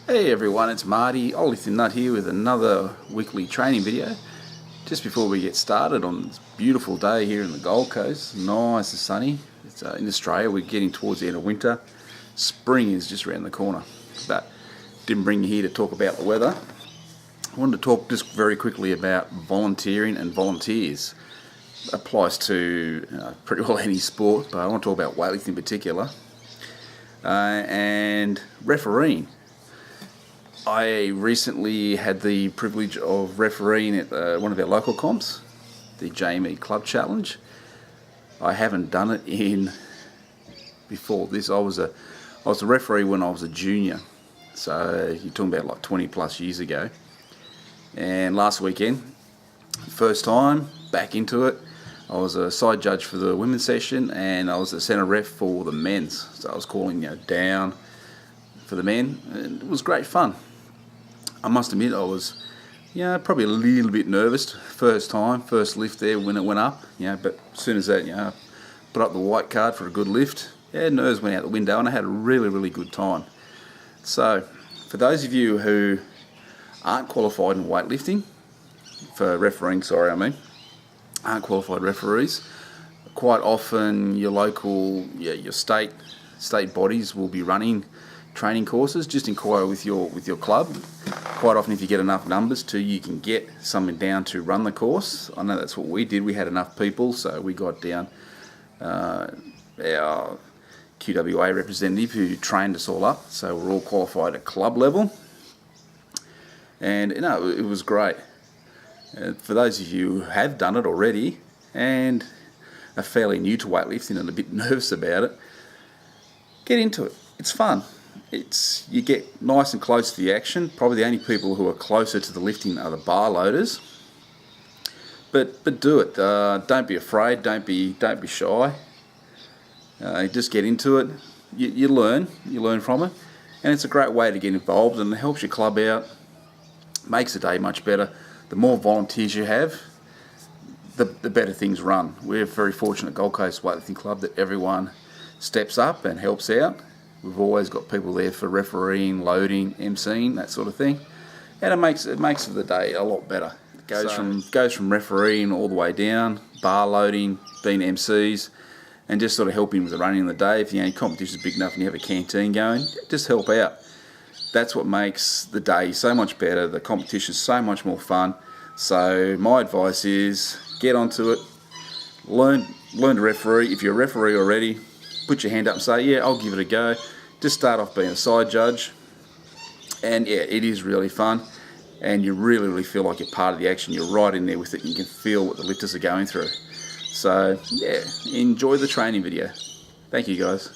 Hey everyone, it's Marty, Weightlifting Nut here with another weekly training video. Just before we get started on this beautiful day here in the Gold Coast, nice and sunny. It's, in Australia, we're getting towards the end of winter. Spring is just around the corner. But didn't bring you here to talk about the weather. I wanted to talk just very quickly about volunteering and volunteers. It applies to pretty well any sport, but I want to talk about weightlifting in particular. And refereeing. I recently had the privilege of refereeing at one of our local comps, the JME Club Challenge. I haven't done it before this. I was a referee when I was a junior, so you're talking about like 20 plus years ago. And last weekend, first time back into it, I was a side judge for the women's session, and I was the centre ref for the men's. So I was calling down for the men, and it was great fun. I must admit I was, probably a little bit nervous first lift there when it went up, but as soon as that, put up the white card for a good lift, nerves went out the window and I had a really, really good time. So, for those of you who aren't qualified in weightlifting, for refereeing, aren't qualified referees, quite often your local, your state bodies will be running training courses. Just inquire with your club. Quite often, if you get enough numbers you can get someone down to run the course. I know that's what we did. We had enough people, so we got down our QWA representative who trained us all up. So we're all qualified at club level, and it was great. For those of you who have done it already and are fairly new to weightlifting and a bit nervous about it, get into it. It's fun. You get nice and close to the action. Probably the only people who are closer to the lifting are the bar loaders. But do it. Don't be afraid. Don't be shy. Just get into it. You learn from it, and it's a great way to get involved, and it helps your club out. Makes the day much better. The more volunteers you have, the better things run. We're very fortunate at Gold Coast Weightlifting Club that everyone steps up and helps out. We've always got people there for refereeing, loading, emceeing, that sort of thing, and it makes the day a lot better. It goes from refereeing all the way down, bar loading, being MCs, and just sort of helping with the running of the day. If your competition's big enough and you have a canteen going, just help out. That's what makes the day so much better. The competition's so much more fun. So my advice is get onto it, learn to referee. If you're a referee already, put your hand up and say, I'll give it a go. Just start off being a side judge, and it is really fun, and you really, really feel like you're part of the action. You're right in there with it, and you can feel what the lifters are going through. So enjoy the training video. Thank you guys.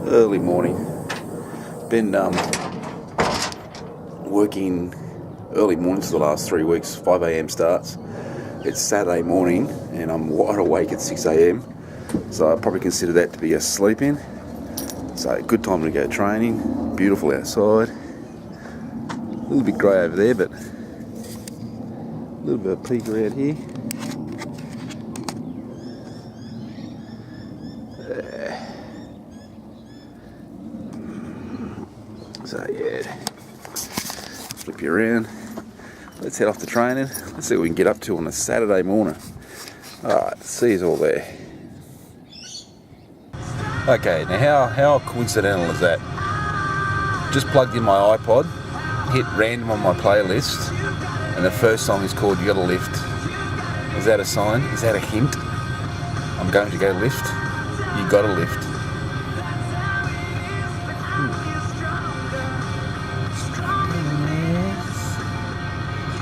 Early morning. Been working early mornings for the last 3 weeks. 5 a.m. starts. It's Saturday morning and I'm wide awake at 6 a.m. So I probably consider that to be a sleep in. So good time to go training. Beautiful outside. A little bit grey over there, but a little bit of peak around here. So yeah, flip you around. Let's head off to training. Let's see what we can get up to on a Saturday morning. Alright, see you all there. Okay, now how coincidental is that? Just plugged in my iPod, hit random on my playlist, and the first song is called You Gotta Lift. Is that a sign? Is that a hint? I'm going to go lift. You gotta lift.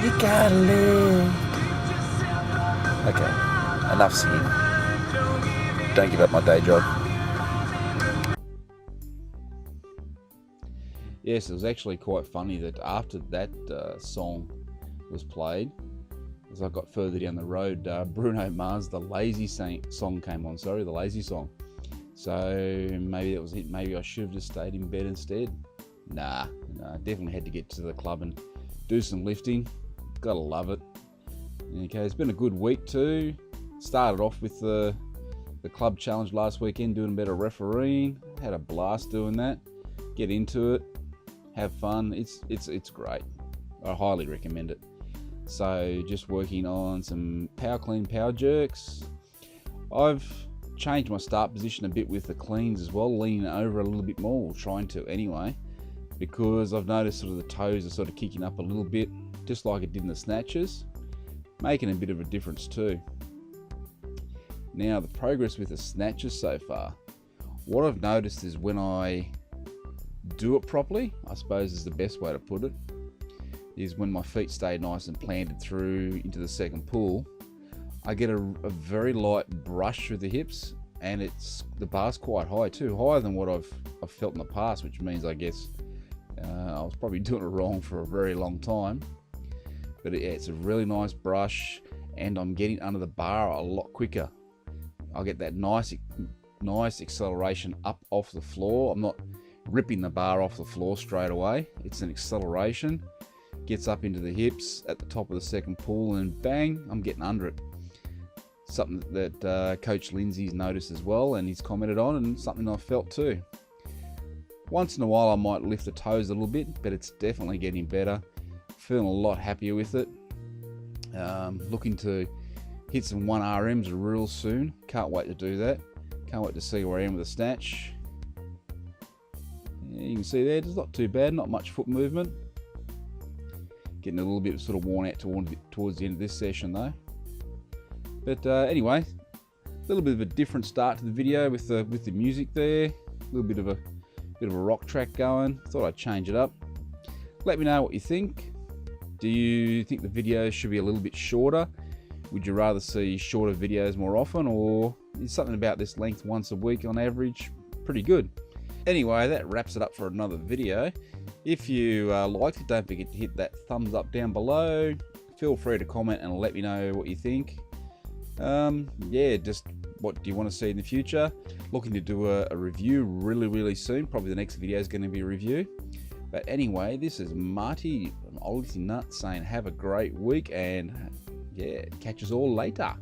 You gotta lift. Okay, enough singing. Don't give up my day job. Yes, it was actually quite funny that after that song was played, as I got further down the road, Bruno Mars' The Lazy song came on. Sorry, The Lazy song. So maybe that was it. Maybe I should have just stayed in bed instead. Nah, definitely had to get to the club and do some lifting. Gotta love it. Okay, it's been a good week too. Started off with the club challenge last weekend, doing a bit of refereeing. Had a blast doing that. Get into it, have fun. It's great. I highly recommend it. So just working on some power clean, power jerks. I've changed my start position a bit with the cleans as well, leaning over a little bit more, trying to anyway, because I've noticed sort of the toes are sort of kicking up a little bit, just like it did in the snatches, making a bit of a difference too. Now the progress with the snatches so far, what I've noticed is when I do it properly, I suppose is the best way to put it, is when my feet stay nice and planted through into the second pull, I get a very light brush through the hips, and the bar's quite high too, higher than what I've felt in the past, which means I guess I was probably doing it wrong for a very long time. But it's a really nice brush, and I'm getting under the bar a lot quicker. I'll get that nice acceleration up off the floor. I'm not ripping the bar off the floor straight away. It's an acceleration, gets up into the hips at the top of the second pull, and bang, I'm getting under it. Something that Coach Linze's noticed as well, and he's commented on, and something I've felt too. Once in a while I might lift the toes a little bit, but it's definitely getting better. Feeling a lot happier with it. Looking to hit some 1RMs real soon. Can't wait to do that. Can't wait to see where I am with the snatch. Yeah, you can see there, it's not too bad, not much foot movement. Getting a little bit sort of worn out towards the end of this session though. But anyway, a little bit of a different start to the video with the music there. A little bit of a rock track going. Thought I'd change it up. Let me know what you think. Do you think the videos should be a little bit shorter? Would you rather see shorter videos more often, or is something about this length once a week on average pretty good? Anyway, that wraps it up for another video. If you liked it, don't forget to hit that thumbs up down below. Feel free to comment and let me know what you think. Yeah, just what do you want to see in the future? Looking to do a review really soon. Probably the next video is going to be a review. But anyway, this is Marty, an Oldie Nut, saying have a great week, and yeah, catch us all later.